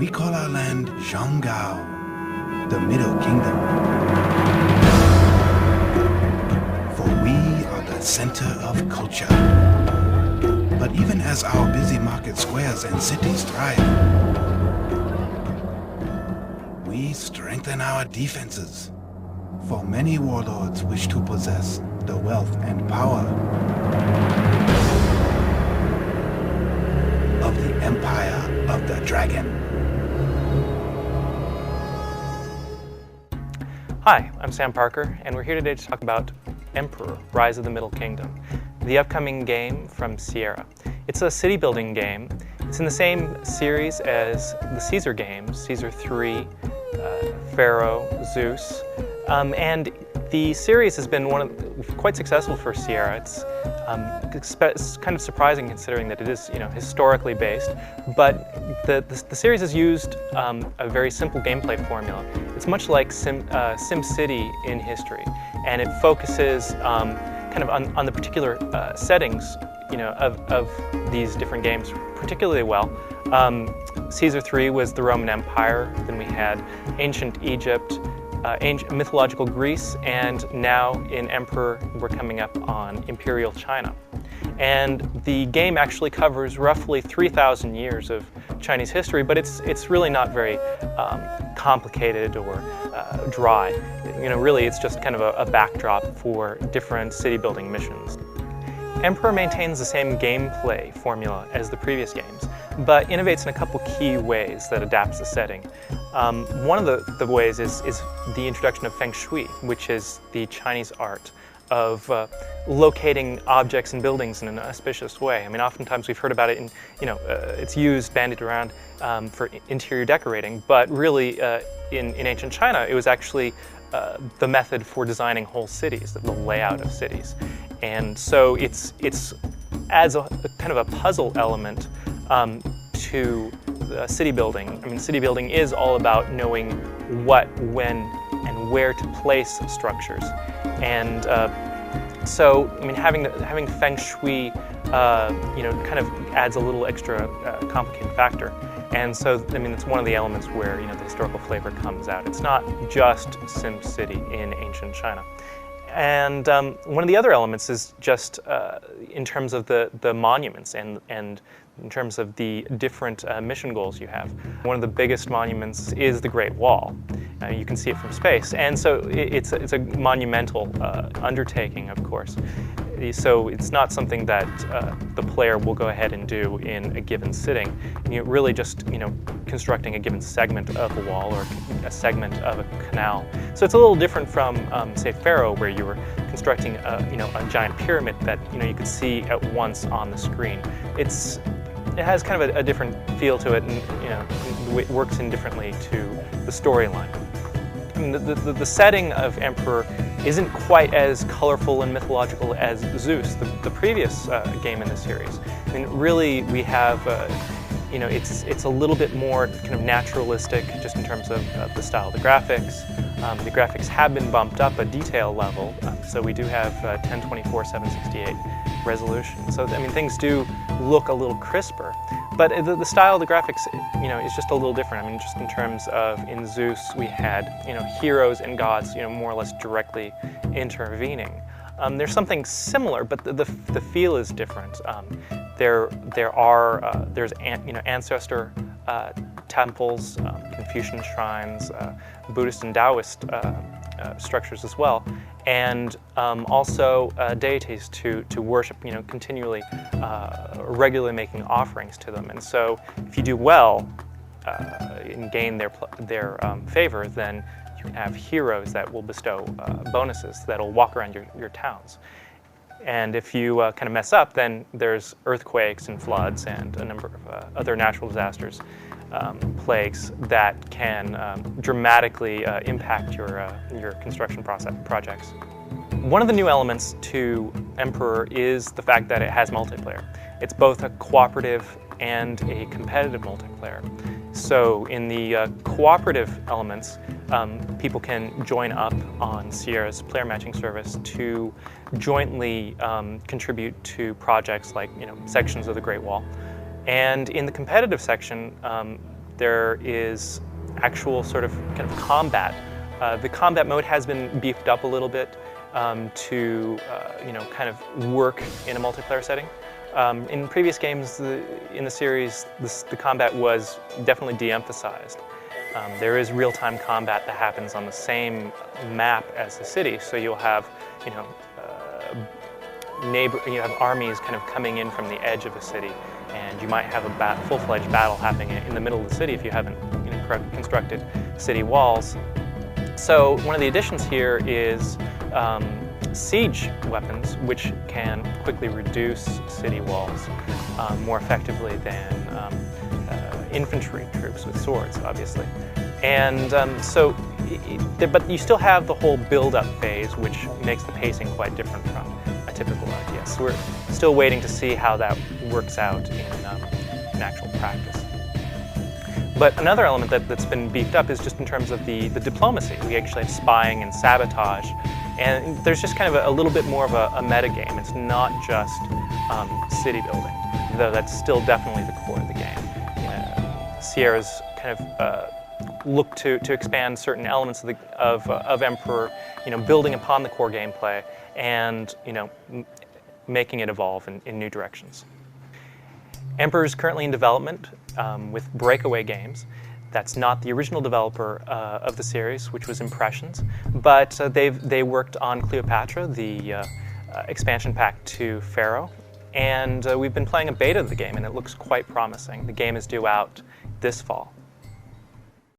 We call our land Zhonggao, the Middle Kingdom. For we are the center of culture. But even as our busy market squares and cities thrive, we strengthen our defenses. For many warlords wish to possess the wealth and power of the Empire of the Dragon. Hi, I'm Sam Parker, and we're here today to talk about Emperor: Rise of the Middle Kingdom, the upcoming game from Sierra. It's a city-building game. It's in the same series as the Caesar games, Caesar 3, Pharaoh, Zeus, and the series has been quite successful for Sierra. It's kind of surprising considering that it is, historically based, but the series has used a very simple gameplay formula. It's much like SimCity in history, and it focuses kind of on the particular settings, of these different games particularly well. Caesar 3 was the Roman Empire. Then we had ancient Egypt, ancient mythological Greece, and now in Emperor we're coming up on Imperial China. And the game actually covers roughly 3,000 years of Chinese history, but it's really not very complicated or dry. Really it's just kind of a backdrop for different city building missions. Emperor maintains the same gameplay formula as the previous games, but innovates in a couple key ways that adapts the setting. One of the ways is the introduction of Feng Shui, which is the Chinese art of locating objects and buildings in an auspicious way. I mean, oftentimes we've heard about it in, it's used, bandied around for interior decorating, but really in ancient China, it was actually the method for designing whole cities, the layout of cities. And so it adds a kind of a puzzle element to city building. I mean, city building is all about knowing what, when, and where to place structures. And so, I mean, having Feng Shui, kind of adds a little extra complicated factor. And so, I mean, it's one of the elements where, the historical flavor comes out. It's not just SimCity in ancient China. And one of the other elements is just in terms of the monuments and in terms of the different mission goals you have. One of the biggest monuments is the Great Wall. You can see it from space, and so it's a monumental undertaking, of course. So it's not something that the player will go ahead and do in a given sitting. Really just constructing a given segment of a wall or a segment of a canal. So it's a little different from say Pharaoh, where you were constructing a giant pyramid that you could see at once on the screen. It has kind of a different feel to it, and it works indifferently to the storyline. I mean, the setting of Emperor isn't quite as colorful and mythological as Zeus, the previous game in the series. I mean, really, we have, it's a little bit more kind of naturalistic, just in terms of the style of the graphics. The graphics have been bumped up a detail level, so we do have 1024 768 resolution. So I mean, things do look a little crisper, but the style of the graphics, is just a little different. I mean, just in terms of in Zeus, we had heroes and gods, more or less directly intervening. There's something similar, but the feel is different. There's ancestor temples, Confucian shrines, Buddhist and Taoist structures as well, and also deities to worship, continually, regularly making offerings to them. And so, if you do well and gain their favor, then you can have heroes that will bestow bonuses that'll walk around your towns. And if you kind of mess up, then there's earthquakes and floods and a number of other natural disasters, plagues that can dramatically impact your construction projects. One of the new elements to Emperor is the fact that it has multiplayer. It's both a cooperative and a competitive multiplayer. So in the cooperative elements, people can join up on Sierra's player matching service to jointly contribute to projects like sections of the Great Wall. And in the competitive section, There is actual sort of kind of combat. The combat mode has been beefed up a little bit to kind of work in a multiplayer setting. In previous games in the series, the combat was definitely de-emphasized. There is real-time combat that happens on the same map as the city, so you'll have, you have armies kind of coming in from the edge of a city, and you might have a full-fledged battle happening in the middle of the city if you haven't constructed city walls. So one of the additions here is siege weapons, which can quickly reduce city walls more effectively than infantry troops with swords, obviously. And but you still have the whole build-up phase, which makes the pacing quite different from a typical RTS. So we're still waiting to see how that works out in actual practice. But another element that's been beefed up is just in terms of the diplomacy. We actually have spying and sabotage, and there's just kind of a little bit more of a meta game. It's not just city building, though that's still definitely the core of the game. Sierra's kind of look to expand certain elements of Emperor, building upon the core gameplay and making it evolve in new directions. Emperor is currently in development with Breakaway Games. That's not the original developer of the series, which was Impressions, but they worked on Cleopatra, the expansion pack to Pharaoh, and we've been playing a beta of the game, and it looks quite promising. The game is due out this fall.